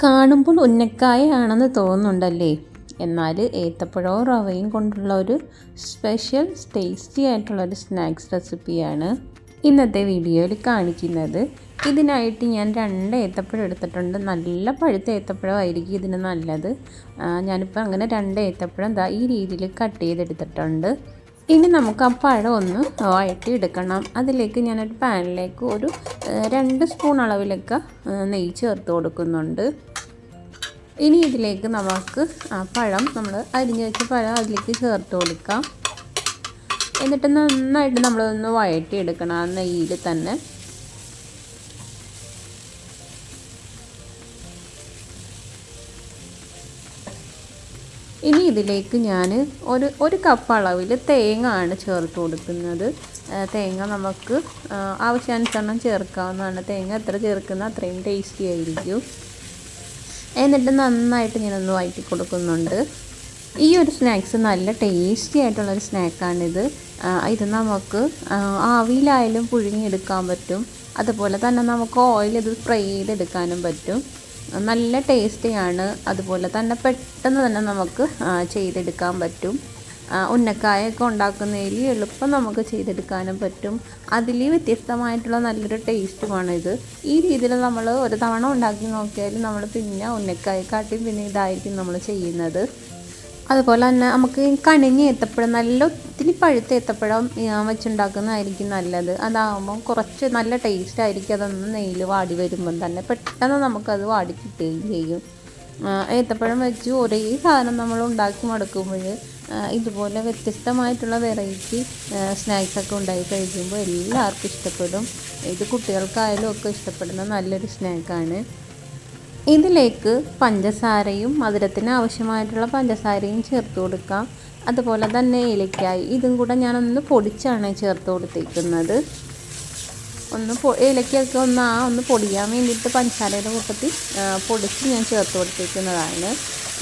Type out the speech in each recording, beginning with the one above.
കാണുമ്പോൾ ഉന്നക്കായയാണെന്ന് തോന്നുന്നുണ്ടല്ലേ? എന്നാൽ ഏത്തപ്പഴവും റവയും കൊണ്ടുള്ള ഒരു സ്പെഷ്യൽ ടേസ്റ്റി ആയിട്ടുള്ളൊരു സ്നാക്സ് റെസിപ്പിയാണ് ഇന്നത്തെ വീഡിയോയിൽ കാണിക്കുന്നത്. ഇതിനായിട്ട് ഞാൻ 2 ഏത്തപ്പഴം എടുത്തിട്ടുണ്ട്. നല്ല പഴുത്ത ഏത്തപ്പഴമായിരിക്കും ഇതിന് നല്ലത്. ഞാനിപ്പോൾ അങ്ങനെ 2 ഏത്തപ്പഴം ഈ രീതിയിൽ കട്ട് ചെയ്തെടുത്തിട്ടുണ്ട്. ഇനി നമുക്ക് ആ പഴം ഒന്ന് വഴറ്റിയെടുക്കണം. അതിലേക്ക് ഞാനൊരു പാനിലേക്ക് ഒരു 2 സ്പൂൺ അളവിലൊക്കെ നെയ്യ് ചേർത്ത് കൊടുക്കുന്നുണ്ട്. ഇനി ഇതിലേക്ക് നമുക്ക് പഴം നമ്മൾ അരിഞ്ഞ് വെച്ച പഴം അതിലേക്ക് ചേർത്ത് കൊടുക്കാം. എന്നിട്ട് നന്നായിട്ട് നമ്മളൊന്ന് വഴറ്റിയെടുക്കണം ആ നെയ്യിൽ തന്നെ. ഇനി ഇതിലേക്ക് ഞാൻ ഒരു കപ്പ് അളവിൽ തേങ്ങ ആണ് ചേർത്ത് കൊടുക്കുന്നത്. തേങ്ങ നമുക്ക് ആവശ്യാനുസരണം ചേർക്കാവുന്നതാണ്. തേങ്ങ എത്ര ചേർക്കുന്ന അത്രയും ടേസ്റ്റി ആയിരിക്കും. എന്നിട്ട് നന്നായിട്ട് ഞാനൊന്ന് വഴറ്റി കൊടുക്കുന്നുണ്ട്. ഈ ഒരു സ്നാക്സ് നല്ല ടേസ്റ്റി ആയിട്ടുള്ളൊരു സ്നാക്കാണിത്. ഇത് നമുക്ക് ആവിയിലായാലും പുഴുങ്ങിയെടുക്കാൻ പറ്റും. അതുപോലെ തന്നെ നമുക്ക് ഓയിൽ ഇത് ഫ്രൈ ചെയ്തെടുക്കാനും പറ്റും. നല്ല ടേസ്റ്റിയാണ്. അതുപോലെ തന്നെ പെട്ടെന്ന് തന്നെ നമുക്ക് ചെയ്തെടുക്കാൻ പറ്റും. ഉന്നക്കായൊക്കെ ഉണ്ടാക്കുന്നതിൽ എളുപ്പം നമുക്ക് ചെയ്തെടുക്കാനും പറ്റും. അതിൽ വ്യത്യസ്തമായിട്ടുള്ള നല്ലൊരു ടേസ്റ്റുമാണിത്. ഈ രീതിയിൽ നമ്മൾ ഒരു തവണ ഉണ്ടാക്കി നോക്കിയാൽ നമ്മൾ പിന്നെ ഉന്നക്കായക്കാട്ടി പിന്നെ ഇതായിരിക്കും നമ്മൾ ചെയ്യുന്നത്. അതുപോലെ തന്നെ നമുക്ക് കണിഞ്ഞ ഏത്തപ്പഴം നല്ല ഒത്തിരി പഴുത്ത ഏത്തപ്പഴം വെച്ചുണ്ടാക്കുന്നതായിരിക്കും നല്ലത്. അതാകുമ്പം കുറച്ച് നല്ല ടേസ്റ്റ് ആയിരിക്കും. അതൊന്ന് നെയ്യിൽ വാടി വരുമ്പം തന്നെ പെട്ടെന്ന് നമുക്കത് വാടി കിട്ടുകയും ചെയ്യും. ഏത്തപ്പഴം വെച്ച് ഒരേ സാധനം നമ്മൾ ഉണ്ടാക്കി മടുക്കുമ്പോൾ ഇതുപോലെ വ്യത്യസ്തമായിട്ടുള്ള വെറൈറ്റി സ്നാക്സൊക്കെ ഉണ്ടാക്കി കഴിക്കുമ്പോൾ എല്ലാവർക്കും ഇഷ്ടപ്പെടും. ഇത് കുട്ടികൾക്കായാലും ഒക്കെ ഇഷ്ടപ്പെടുന്ന നല്ലൊരു സ്നാക്കാണ്. ഇതിലേക്ക് പഞ്ചസാരയും മധുരത്തിന് ആവശ്യമായിട്ടുള്ള പഞ്ചസാരയും ചേർത്ത് കൊടുക്കാം. അതുപോലെ തന്നെ ഏലക്കായ് ഇതും കൂടെ ഞാനൊന്ന് പൊടിച്ചാണ് ചേർത്ത് കൊടുത്തേക്കുന്നത്. ഏലക്കയൊക്കെ ഒന്ന് പൊടിയാൻ വേണ്ടിയിട്ട് പഞ്ചസാരയുടെ കൂട്ടത്തിൽ പൊടിച്ച് ഞാൻ ചേർത്ത് കൊടുത്തേക്കുന്നതാണ്.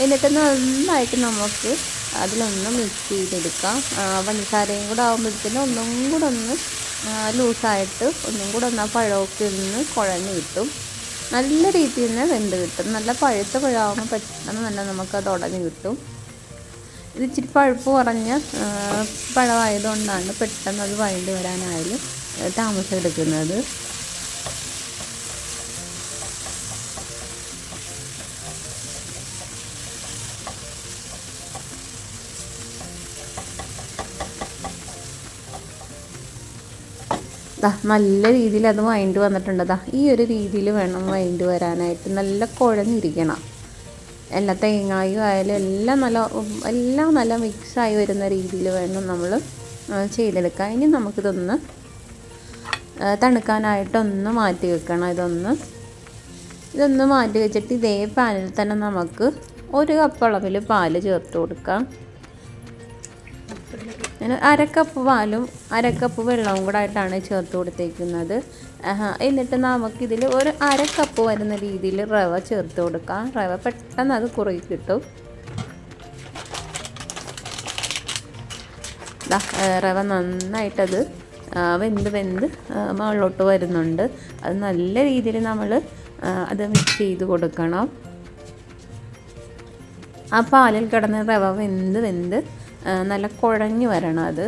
എന്നിട്ട് നന്നായിട്ട് നമുക്ക് അതിലൊന്ന് മിക്സ് ചെയ്തെടുക്കാം. പഞ്ചസാരയും കൂടെ ആകുമ്പോഴത്തേനും ഒന്നും കൂടെ ഒന്ന് ലൂസായിട്ട് ഒന്നും കൂടെ ഒന്ന് ആ പഴമൊക്കെ ഒന്ന് കുഴഞ്ഞ് കിട്ടും. നല്ല രീതിയിൽ തന്നെ വെന്ത് കിട്ടും. നല്ല പഴുത്ത പഴമാകുമ്പോൾ പെട്ടെന്ന് തന്നെ നമുക്കത് ഉടഞ്ഞ് കിട്ടും. ഇത് ഇച്ചിരി പഴുപ്പ് കുറഞ്ഞ പഴമായതുകൊണ്ടാണ് പെട്ടെന്ന് അത് വഴണ്ടി വരാനായാലും താമസം എടുക്കുന്നത്. നല്ല രീതിയിൽ അത് വഴണ്ടി വന്നിട്ടുണ്ട്. ഈ ഒരു രീതിയിൽ വേണം വഴണ്ടി വരാനായിട്ട്. നല്ല കുഴഞ്ഞിരിക്കണം. എല്ലാ തേങ്ങായും ആയാലും എല്ലാം നല്ല മിക്സായി വരുന്ന രീതിയിൽ വേണം നമ്മൾ ചെയ്തെടുക്കാൻ. ഇനി നമുക്കിതൊന്ന് തണുക്കാനായിട്ടൊന്ന് മാറ്റി വെക്കണം. ഇതൊന്ന് മാറ്റി വെച്ചിട്ട് ഇതേ പാനിൽ തന്നെ നമുക്ക് 1 കപ്പ് അളവിൽ പാല് ചേർത്ത് കൊടുക്കാം. ഞാൻ 1/2 കപ്പ് പാലും 1/2 കപ്പ് വെള്ളവും കൂടെ ആയിട്ടാണ് ചേർത്ത് കൊടുത്തേക്കുന്നത്. എന്നിട്ട് നമുക്കിതിൽ ഒരു 1/2 കപ്പ് വരുന്ന രീതിയിൽ റവ ചേർത്ത് കൊടുക്കാം. റവ പെട്ടെന്ന് അത് കുറുകി കിട്ടും. റവ നന്നായിട്ടത് വെന്ത് മുകളിലോട്ട് വരുന്നുണ്ട്. അത് നല്ല രീതിയിൽ നമ്മൾ അത് മിക്സ് ചെയ്ത് കൊടുക്കണം. ആ പാലിൽ കിടന്ന് റവ വെന്ത് നല്ല കുഴഞ്ഞു വരണം. അത്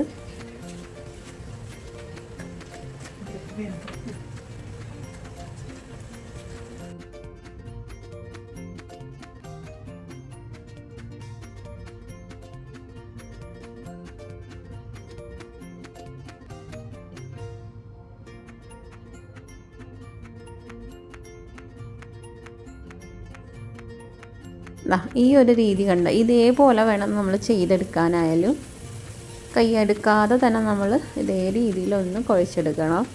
ഈ ഒരു രീതി കണ്ട ഇതേപോലെ വേണം നമ്മൾ ചെയ്തെടുക്കാനായാലും. കൈയെടുക്കാതെ തന്നെ നമ്മൾ ഇതേ രീതിയിലൊന്ന് കുഴച്ചെടുക്കണം.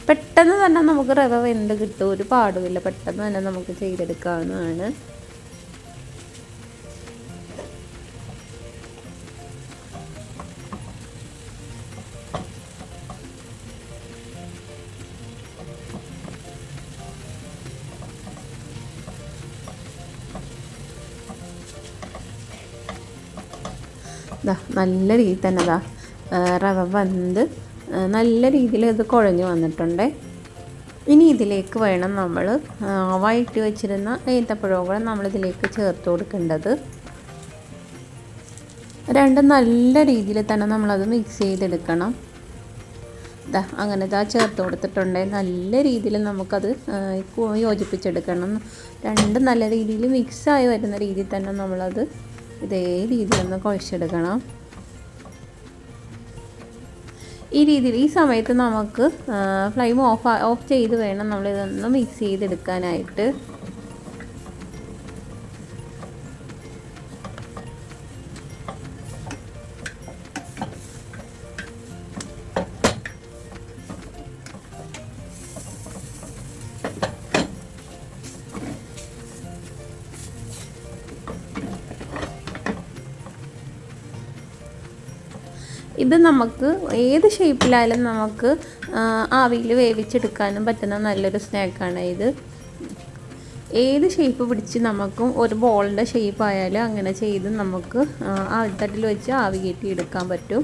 പെട്ടെന്ന് തന്നെ നമുക്ക് റവ വെന്ത് കിട്ടും. ഒരു പാടുമില്ല. പെട്ടെന്ന് തന്നെ നമുക്ക് ചെയ്തെടുക്കാവുന്നതാണ്. നല്ല രീതിയിൽ തന്നെ റവ വെന്ത് നല്ല രീതിയിൽ ഇത് കുഴഞ്ഞു വന്നിട്ടുണ്ട്. ഇനി ഇതിലേക്ക് വേണം നമ്മൾ വഴറ്റി വെച്ചിരുന്ന ഏത്തപ്പഴവും നമ്മളിതിലേക്ക് ചേർത്ത് കൊടുക്കേണ്ടത്. രണ്ടും നല്ല രീതിയിൽ തന്നെ നമ്മളത് മിക്സ് ചെയ്തെടുക്കണം. അങ്ങനെ ചേർത്ത് കൊടുത്തിട്ടുണ്ട്. നല്ല രീതിയിൽ നമുക്കത് യോജിപ്പിച്ചെടുക്കണം. രണ്ടും നല്ല രീതിയിൽ മിക്സായി വരുന്ന രീതിയിൽ തന്നെ നമ്മളത് ഇതേ രീതിയിലൊന്ന് കുഴച്ചെടുക്കണം. ഈ രീതിയിൽ ഈ സമയത്ത് നമുക്ക് ഫ്ലെയിം ഓഫ് ചെയ്ത് വേണം നമ്മളിതൊന്ന് മിക്സ് ചെയ്തെടുക്കാനായിട്ട്. ഇത് നമുക്ക് ഏത് ഷേപ്പിലായാലും നമുക്ക് ആവിയിൽ വേവിച്ചെടുക്കാനും പറ്റുന്ന നല്ലൊരു സ്നാക്കാണ് ഇത്. ഏത് ഷേപ്പ് പിടിച്ച് നമുക്കും ഒരു ബോളിൻ്റെ ഷേപ്പ് ആയാലും അങ്ങനെ ചെയ്ത് നമുക്ക് ആവിത്തട്ടിൽ വെച്ച് ആവി കയറ്റി എടുക്കാൻ പറ്റും.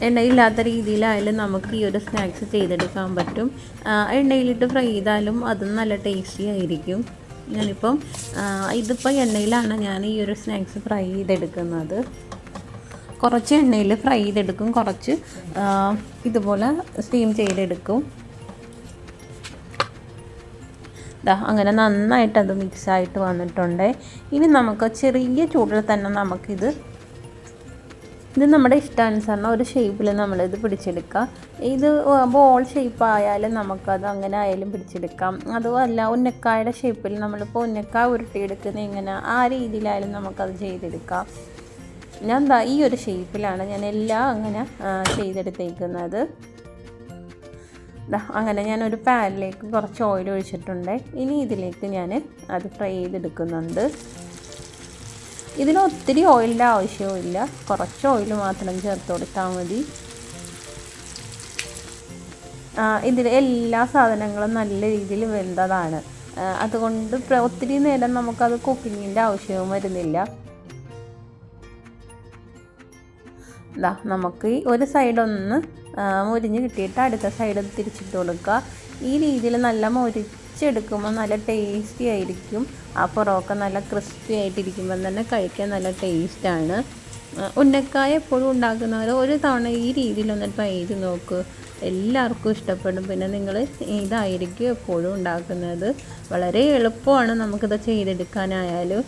എണ്ണയില്ലാത്ത രീതിയിലായാലും നമുക്ക് ഈ ഒരു സ്നാക്സ് ചെയ്തെടുക്കാൻ പറ്റും. എണ്ണയിലിട്ട് ഫ്രൈ ചെയ്താലും അതും നല്ല ടേസ്റ്റി ആയിരിക്കും. ഞാനിപ്പം ഇതിപ്പോൾ എണ്ണയിലാണ് ഞാൻ ഈ ഒരു സ്നാക്സ് ഫ്രൈ ചെയ്തെടുക്കുന്നത്. കുറച്ച് എണ്ണയിൽ ഫ്രൈ ചെയ്തെടുക്കും, കുറച്ച് ഇതുപോലെ സ്റ്റീം ചെയ്തെടുക്കും. അങ്ങനെ നന്നായിട്ടത് മിക്സായിട്ട് വന്നിട്ടുണ്ട്. ഇനി നമുക്ക് ചെറിയ ചൂടിൽ തന്നെ നമുക്കിത് നമ്മുടെ ഇഷ്ടാനുസരണം ഒരു ഷേപ്പിൽ നമ്മളിത് പിടിച്ചെടുക്കുക. ഇത് ബോൾ ഷേപ്പ് ആയാലും നമുക്കത് അങ്ങനെ ആയാലും പിടിച്ചെടുക്കാം. അതുമല്ല ഉന്നക്കായുടെ ഷേപ്പിൽ നമ്മളിപ്പോൾ ഉന്നക്കായ ഉരുട്ടിയെടുക്കുന്ന ഇങ്ങനെ ആ രീതിയിലായാലും നമുക്കത് ചെയ്തെടുക്കാം. ഞാൻ ഈ ഒരു ഷേപ്പിലാണ് ഞാൻ എല്ലാം അങ്ങനെ ചെയ്തെടുത്തേക്കുന്നത്. അങ്ങനെ ഞാനൊരു പാനിലേക്ക് കുറച്ച് ഓയിൽ ഒഴിച്ചിട്ടുണ്ട്. ഇനി ഇതിലേക്ക് ഞാൻ അത് ഫ്രൈ ചെയ്തെടുക്കുന്നുണ്ട്. ഇതിന് ഒത്തിരി ഓയിലിൻ്റെ ആവശ്യവുമില്ല, കുറച്ച് ഓയിൽ മാത്രം ചേർത്ത് കൊടുത്താൽ മതി. ഇതിൽ എല്ലാ സാധനങ്ങളും നല്ല രീതിയിൽ വെന്തതാണ്. അതുകൊണ്ട് ഒത്തിരി നേരം നമുക്കത് കുക്കിങ്ങിൻ്റെ ആവശ്യവും വരുന്നില്ല. നമുക്ക് ഈ ഒരു സൈഡൊന്ന് മുരിഞ്ഞ് കിട്ടിയിട്ട് അടുത്ത സൈഡ് തിരിച്ചിട്ട് കൊടുക്കുക. ഈ രീതിയിൽ നല്ല മുരിച്ചെടുക്കുമ്പോൾ നല്ല ടേസ്റ്റി ആയിരിക്കും. ആ പൊറോക്ക നല്ല ക്രിസ്പി ആയിട്ടിരിക്കുമ്പോൾ തന്നെ കഴിക്കാൻ നല്ല ടേസ്റ്റാണ്. ഉന്നക്കായ എപ്പോഴും ഉണ്ടാക്കുന്നവർ ഒരു തവണ ഈ രീതിയിലൊന്ന് ട്രൈ ചെയ്ത് നോക്കൂ, എല്ലാവർക്കും ഇഷ്ടപ്പെടും. പിന്നെ നിങ്ങൾ ഇതായിരിക്കും എപ്പോഴും ഉണ്ടാക്കുന്നത്. വളരെ എളുപ്പമാണ് നമുക്കിത് ചെയ്തെടുക്കാനായാലും.